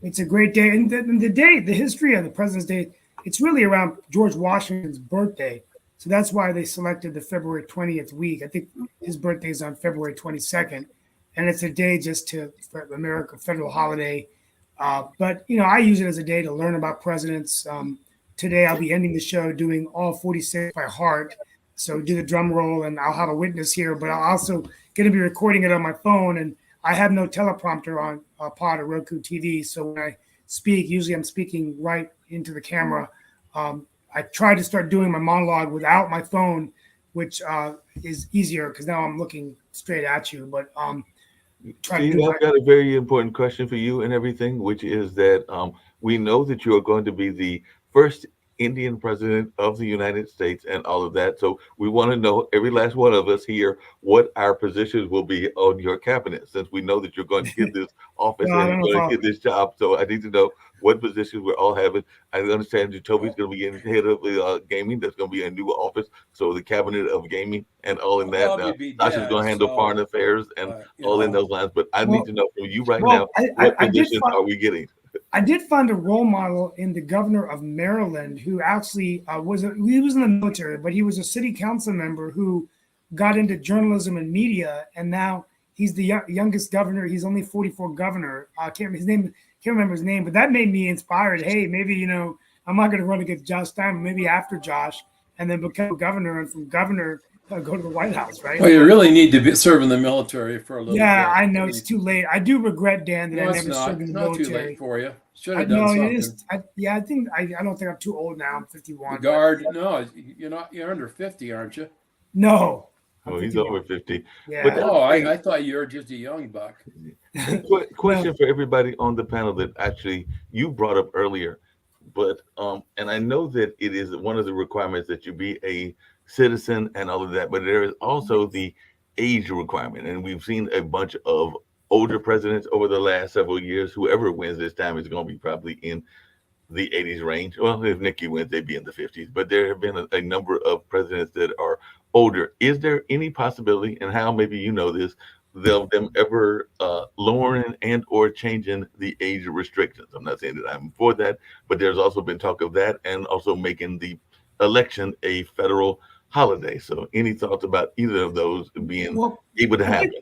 It's a great day. And the history of the President's Day, it's really around George Washington's birthday. So that's why they selected the February 20th week. I think his birthday is on February 22nd. And it's a day just for America, federal holiday. But, I use it as a day to learn about presidents. Today, I'll be ending the show doing all 46 by heart. So do the drum roll, and I'll have a witness here. But I'm also going to be recording it on my phone. And I have no teleprompter on Pod or Roku TV. So when I speak, usually I'm speaking right into the camera. I tried to start doing my monologue without my phone, which is easier because now I'm looking straight at you. But Steve, I've got a very important question for you and everything, which is that we know that you are going to be the first Indian president of the United States and all of that. So we want to know, every last one of us here, what our positions will be on your cabinet, since we know that you're going to get this office and you're going to get this job. So I need to know what positions we're all having. I understand Toby's going to be in head of gaming. There's going to be a new office. So the cabinet of gaming and all in that. Sasha's going to handle foreign affairs and all in those lines. But I need to know from you right now, what positions are we getting? I did find a role model in the governor of Maryland, who actually he was in the military, but he was a city council member who got into journalism and media, and now he's the youngest governor. He's only 44 governor. I can't remember his name, but that made me inspired. Hey, maybe I'm not going to run against Josh Stein, maybe after Josh, and then become governor, and from governor go to the White House, right? Well, you really need to serve in the military for a little Yeah, bit. I know it's too late. I do regret, Dan, that No, I it's never not. served in It's the not too military. late for you. Should I have done know something. it is. I think I don't think I'm too old now. I'm 51. The guard? No, you're not. You're under 50, aren't you? No. I'm Oh, he's 51. over 50. Yeah. But Oh, I thought you were just a young buck. Question for everybody on the panel that actually you brought up earlier, but and I know that it is one of the requirements that you be a citizen and all of that, but there is also the age requirement, and we've seen a bunch of older presidents over the last several years. Whoever wins this time is going to be probably in the 80s range. Well, if Nikki wins, they'd be in the 50s, but there have been a number of presidents that are older. Is there any possibility, and how maybe you know this, of them ever lowering and or changing the age restrictions? I'm not saying that I'm for that, but there's also been talk of that, and also making the election a federal holiday. So any thoughts about either of those being Well, able to I happen?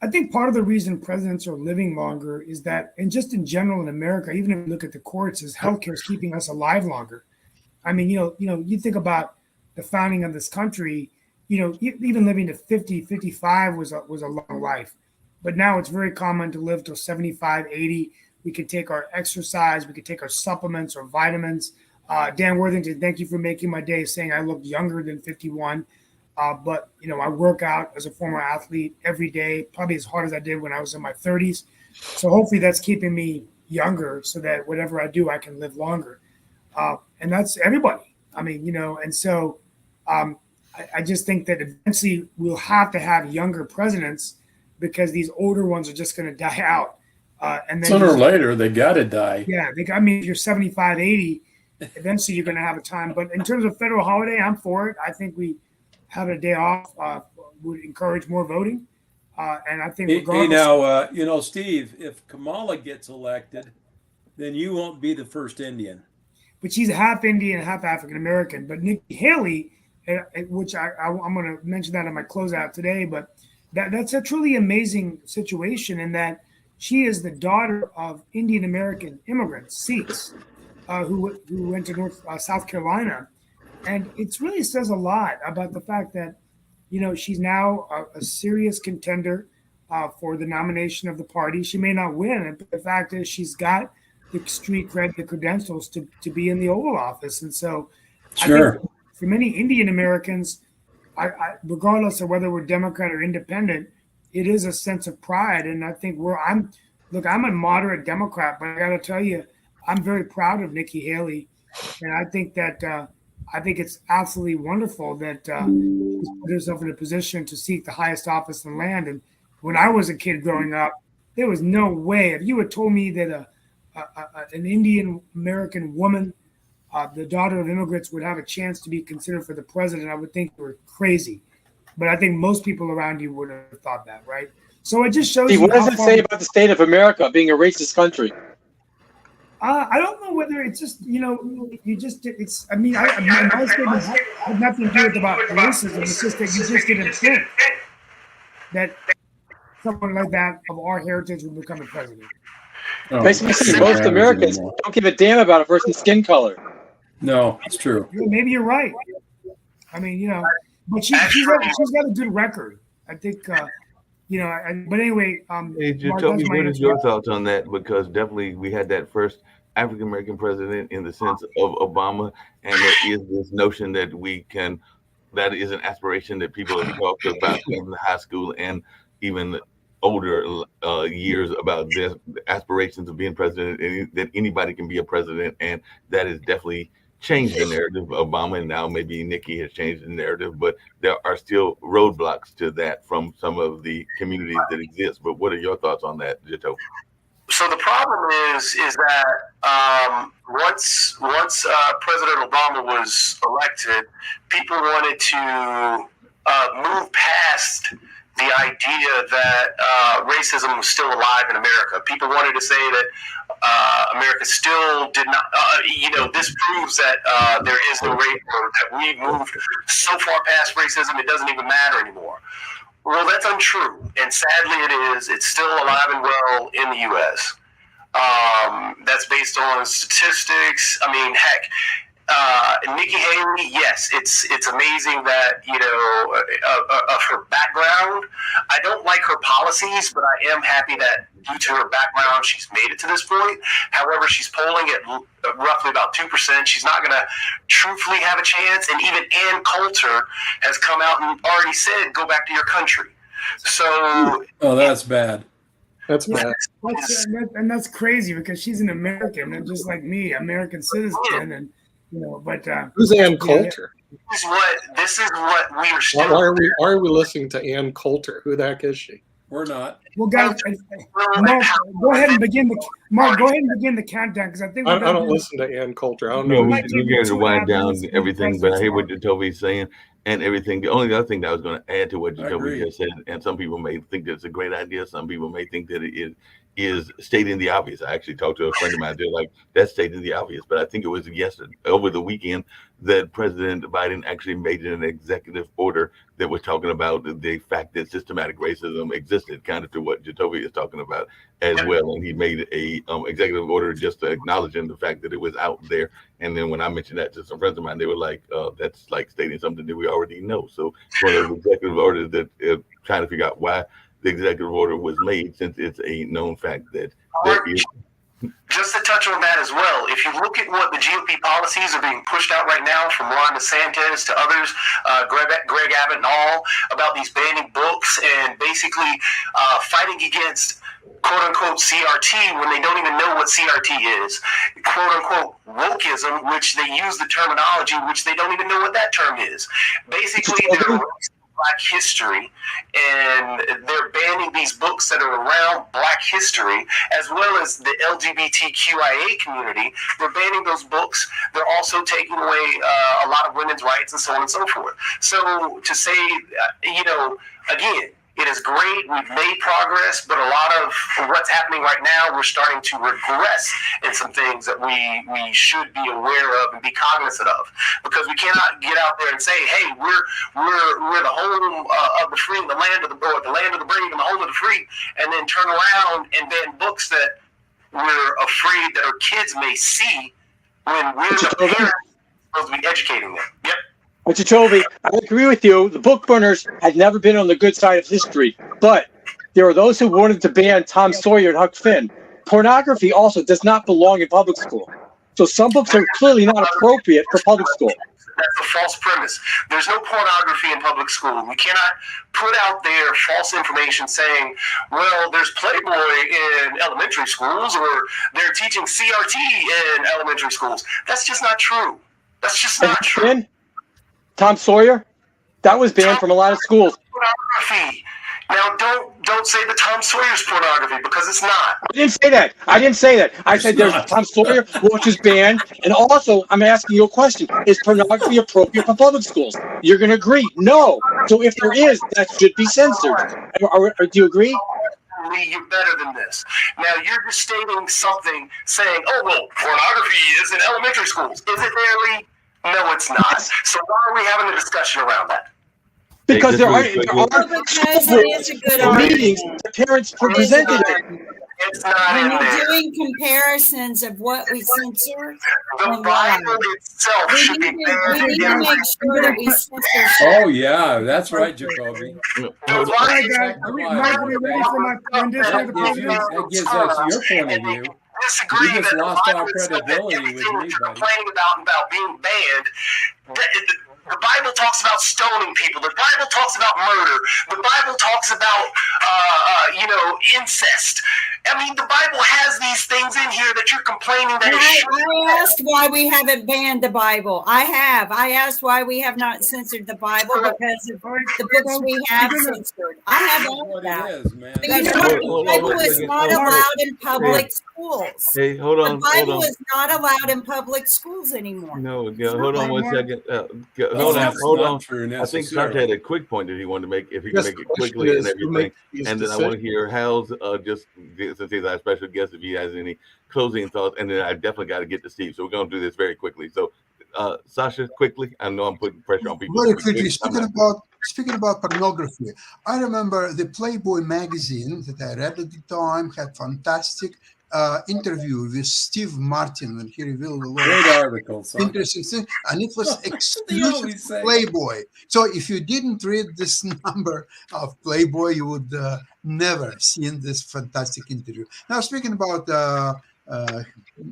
I think part of the reason presidents are living longer is that, and just in general in America, even if you look at the courts, is healthcare is keeping us alive longer. I mean, you think about the founding of this country, even living to 50, 55 was a long life. But now it's very common to live till 75, 80. We could take our exercise, we could take our supplements or vitamins. Dan Worthington, thank you for making my day saying I look younger than 51. But I work out as a former athlete every day, probably as hard as I did when I was in my 30s. So hopefully that's keeping me younger so that whatever I do, I can live longer. And that's everybody. I mean, and so I just think that eventually we'll have to have younger presidents because these older ones are just going to die out. And then Sooner or later, they got to die. yeah, if you're 75, 80, eventually you're going to have a time. But in terms of federal holiday, I'm for it. I think we have a day off would encourage more voting. And I think Hey, regardless. now, Steve, if Kamala gets elected, then you won't be the first Indian. But she's half Indian, half African American. But Nikki Haley, which I'm going to mention that in my closeout today, but that's a truly amazing situation in that she is the daughter of Indian American immigrants, Sikhs, who went to South Carolina. And it really says a lot about the fact that, she's now a serious contender for the nomination of the party. She may not win, but the fact is she's got the street cred, the credentials to be in the Oval Office. And so Sure. I think for many Indian Americans, regardless of whether we're Democrat or independent, it is a sense of pride. And I think I'm a moderate Democrat, but I got to tell you, I'm very proud of Nikki Haley. And I think that I think it's absolutely wonderful that she's put herself in a position to seek the highest office in the land. And when I was a kid growing up, there was no way. If you had told me that an Indian American woman, the daughter of immigrants, would have a chance to be considered for the president, I would think you were crazy. But I think most people around you would have thought that, right? So it just shows Steve, you what does how it far say about the state of America being a racist country? I don't know whether it's just, it's, I mean, my statement had nothing to do with about racism. It's just that you just didn't think that someone like that of our heritage would become a president. Oh, Basically, most Americans don't give a damn about a person's skin color. No, it's true. Yeah, maybe you're right. I mean, but she's got a good record. I think, but anyway. Hey, Mark, tell me, that's my what is answer. your thoughts on that? Because definitely we had that first African American president in the sense of Obama, and there is this notion that that is an aspiration that people have talked about in high school and even older years about their aspirations of being president, and that anybody can be a president, and that has definitely changed the narrative of Obama, and now maybe Nikki has changed the narrative, but there are still roadblocks to that from some of the communities that exist. But what are your thoughts on that, Jito? So the problem is that once President Obama was elected, people wanted to move past the idea that racism was still alive in America. People wanted to say that America still did not, this proves that there is no race, or that we've moved so far past racism, it doesn't even matter anymore. Well, that's untrue, and sadly it is. It's still alive and well in the U.S. That's based on statistics. I mean, heck, Nikki Haley, yes, it's amazing that, of her background. I don't like her policies, but I am happy that due to her background, she's made it to this point. However, she's polling at roughly about 2%. She's not going to truthfully have a chance. And even Ann Coulter has come out and already said, go back to your country. So, Oh, that's bad. That's bad. And that's crazy because she's an American and just like me, American citizen, and But Who's Ann Coulter? This is what we are still. Why are we listening to Ann Coulter? Who the heck is she? We're not. Well, guys, Mark, go ahead and begin the countdown because I think I don't listen to Ann Coulter. I don't know. We're going to wind down everything, but I hear what Jacoby's saying and everything. The only other thing that I was going to add to what Jacoby just said, and some people may think that it's a great idea, some people may think that it is stating the obvious. I actually talked to a friend of mine. They're like, that's stating the obvious. But I think it was yesterday, over the weekend, that President Biden actually made an executive order that was talking about the fact that systematic racism existed, kind of to what Jacoby is talking about as well. And he made a executive order just acknowledging the fact that it was out there. And then when I mentioned that to some friends of mine, they were like, that's like stating something that we already know. So one of the executive orders that trying to figure out why the executive order was made, since it's a known fact that there is. Just to touch on that as well, if you look at what the GOP policies are being pushed out right now from Ron DeSantis to others, Greg Abbott and all, about these banning books and basically fighting against quote-unquote CRT when they don't even know what CRT is, quote-unquote wokeism, which they use the terminology, which they don't even know what that term is. Basically, they're Black history, and they're banning these books that are around Black history, as well as the LGBTQIA community. They're banning those books. They're also taking away a lot of women's rights and so on and so forth. So to say, again, it is great. We've made progress, but a lot of what's happening right now, we're starting to regress in some things that we should be aware of and be cognizant of, because we cannot get out there and say, "Hey, we're the home of the free, the land of the brave, and the home of the free," and then turn around and ban books that we're afraid that our kids may see when we're the parents supposed to be educating them. Yep. Mr. Tovey, I agree with you. The book burners had never been on the good side of history, but there are those who wanted to ban Tom Sawyer and Huck Finn. Pornography also does not belong in public school. So some books are clearly not appropriate for public school. That's a false premise. There's no pornography in public school. We cannot put out there false information saying, well, there's Playboy in elementary schools or they're teaching CRT in elementary schools. That's just not true. That's just not true. Tom Sawyer, that was banned from a lot of schools. Pornography. Now, don't say that Tom Sawyer's pornography, because it's not. I didn't say that. I said there's Tom Sawyer, which is banned, and also I'm asking you a question: is pornography appropriate for public schools? You're going to agree, no. So if there is, that should be censored. Or do you agree? You're better than this. Now you're just stating something, saying, "Oh well, pornography is in elementary schools." Is it really? No, it's not. So why are we having a discussion around that? Because there are because it is a good meetings, the parents presented it. It's not when in you're there. doing comparisons of what we censor, The Bible itself we should need be to make banned. sure that we censor. Oh yeah, that's right, Jacoby. The All right, Bible guys, are we ready for my rendition of the That gives us your point of view. disagree You just that the lost Bible all said that credibility everything with that me, you're buddy. complaining about being banned. The Bible talks about stoning people. The Bible talks about murder. The Bible talks about, incest. I mean, the Bible has these things in here that you're complaining that it should. I asked why we haven't banned the Bible. I asked why we have not censored the Bible because of the books we have censored. I have all of What that. it is, man. But you know what? The Bible is not allowed in public schools. Hey, hold The on. Bible is not allowed in public schools anymore. No, hold on one second. That's Hold not on. true I think Sart necessarily. had a quick point that he wanted to make, if he can Yes, make the it question quickly and is, who everything. makes these And then I want to hear Hal's, just since he's our special guest, if he has any closing thoughts. And then I definitely got to get to Steve. So we're going to do this very quickly. So, Sasha, quickly. I know I'm putting pressure on people. Very quickly, speaking about pornography, I remember the Playboy magazine that I read at the time had fantastic interview with Steve Martin when he revealed a lot Great of articles. Huh? interesting things, and it was That's what they exclusive always to say. Playboy. So if you didn't read this number of Playboy, you would never seen this fantastic interview. Now, speaking about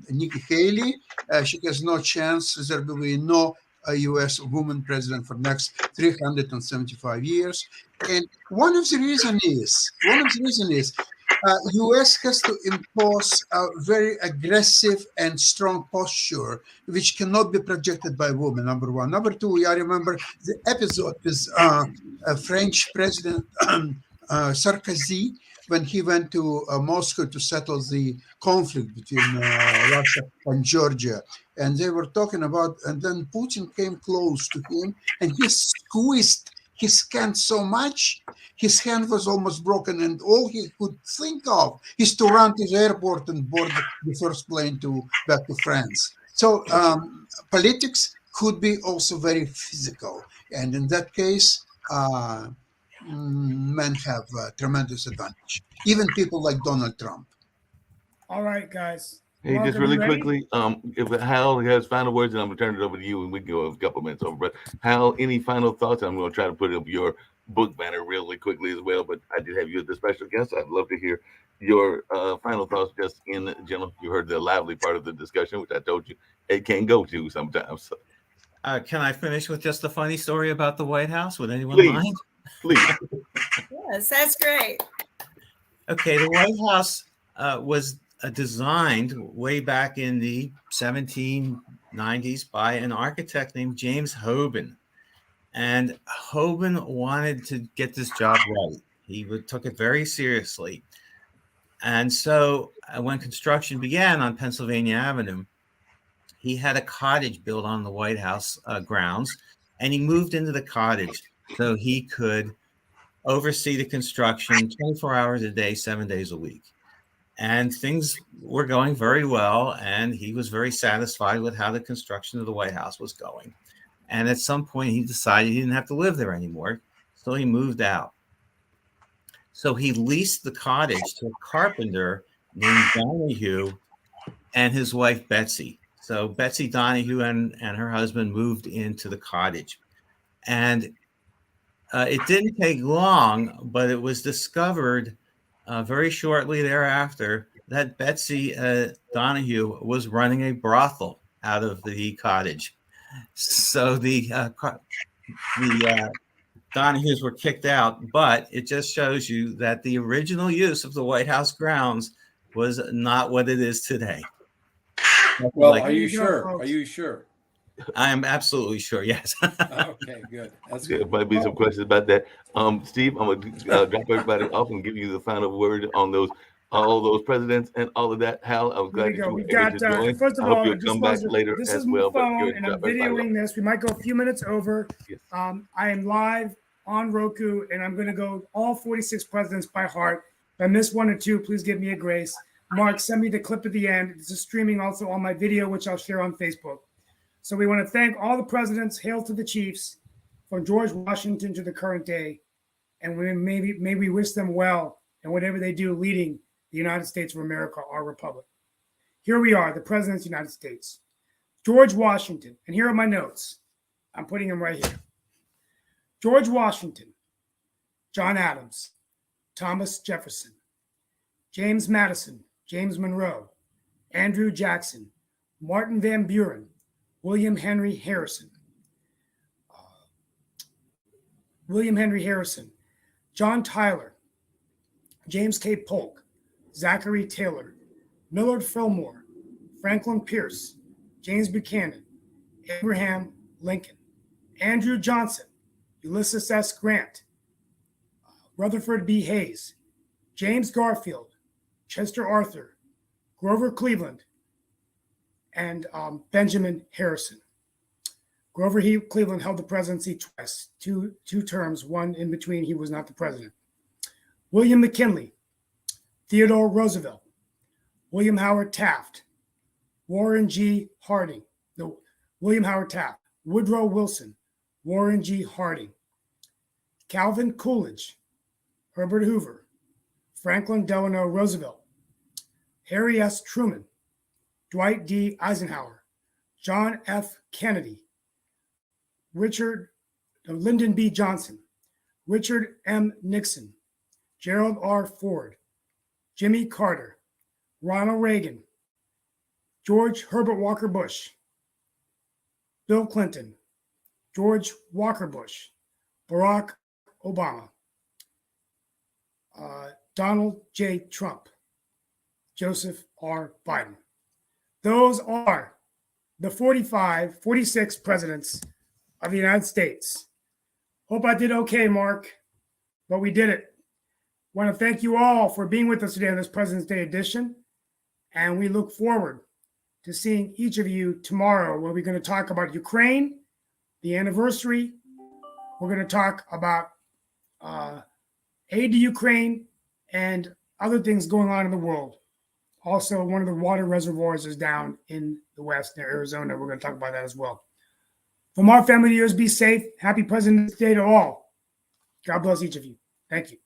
Nikki Haley, she has no chance. There will be no U.S. woman president for next 375 years. And one of the reasons is U.S. has to impose a very aggressive and strong posture, which cannot be projected by women, number one. Number two, I remember the episode with French President Sarkozy when he went to Moscow to settle the conflict between Russia and Georgia. And they were talking about, and then Putin came close to him and he squeezed his hand so much, his hand was almost broken, and all he could think of is to run to the airport and board the first plane back to France. So politics could be also very physical. And in that case, men have a tremendous advantage. Even people like Donald Trump. All right, guys. Hey, Mark, just are we really ready? quickly, if Hal has final words, and I'm gonna turn it over to you, and we can go a couple minutes over. But Hal, any final thoughts? I'm gonna try to put up your book banner really quickly as well. But I did have you as the special guest. I'd love to hear your final thoughts, just in general. You heard the lively part of the discussion, which I told you it can go to sometimes. So, Can I finish with just a funny story about the White House? Would anyone Please. mind? please. Yes, that's great. Okay, the White House was designed way back in the 1790s by an architect named James Hoban. And Hoban wanted to get this job right. He took it very seriously. And so when construction began on Pennsylvania Avenue, he had a cottage built on the White House grounds, and he moved into the cottage so he could oversee the construction 24 hours a day, 7 days a week. And things were going very well, and he was very satisfied with how the construction of the White House was going. And at some point, he decided he didn't have to live there anymore, so he moved out. So he leased the cottage to a carpenter named Donahue and his wife, Betsy. So Betsy Donahue and her husband moved into the cottage. And it didn't take long, but it was discovered very shortly thereafter that Betsy Donahue was running a brothel out of the cottage. So the Donahues were kicked out, but it just shows you that the original use of the White House grounds was not what it is today. Well, Like, are you There you go, sure? folks. Are you sure? I am absolutely sure. Yes. Okay, good. That's There good. might be some questions about that. Steve, I'm gonna drop everybody off and give you the final word on all those presidents and all of that. Hal, I'm Here glad we that go. you were We've able got, to join. first of I hope all, you'll I just come back want to, later this as is my well. But phone, you're and I'm drop everybody off. videoing this. We might go a few minutes over. Yes. I am live on Roku, and I'm going to go all 46 presidents by heart. If I miss one or two, please give me a grace. Mark, send me the clip at the end. This is streaming also on my video, which I'll share on Facebook. So we want to thank all the presidents. Hail to the chiefs, from George Washington to the current day. And may we wish them well in whatever they do leading the United States of America, our republic. Here we are, the presidents of the United States. George Washington, and here are my notes. I'm putting them right here. George Washington, John Adams, Thomas Jefferson, James Madison, James Monroe, Andrew Jackson, Martin Van Buren, William Henry Harrison, John Tyler, James K. Polk, Zachary Taylor, Millard Fillmore, Franklin Pierce, James Buchanan, Abraham Lincoln, Andrew Johnson, Ulysses S. Grant, Rutherford B. Hayes, James Garfield, Chester Arthur, Grover Cleveland, and Benjamin Harrison. Grover Cleveland held the presidency twice, two terms, one in between he was not the president. William McKinley, Theodore Roosevelt, William Howard Taft, Warren G. Harding, William Howard Taft, Woodrow Wilson, Warren G. Harding, Calvin Coolidge, Herbert Hoover, Franklin Delano Roosevelt, Harry S. Truman, Dwight D. Eisenhower, John F. Kennedy, Lyndon B. Johnson, Richard M. Nixon, Gerald R. Ford, Jimmy Carter, Ronald Reagan, George Herbert Walker Bush, Bill Clinton, George Walker Bush, Barack Obama, Donald J. Trump, Joseph R. Biden. Those are the 46 presidents of the United States. Hope I did okay, Mark, but we did it. Want to thank you all for being with us today on this President's Day edition, and we look forward to seeing each of you tomorrow, where we're going to talk about Ukraine, the anniversary. We're going to talk about aid to Ukraine and other things going on in the world. Also, one of the water reservoirs is down in the west near Arizona. We're going to talk about that as well. From our family to yours, be safe. Happy President's Day to all. God bless each of you. Thank you.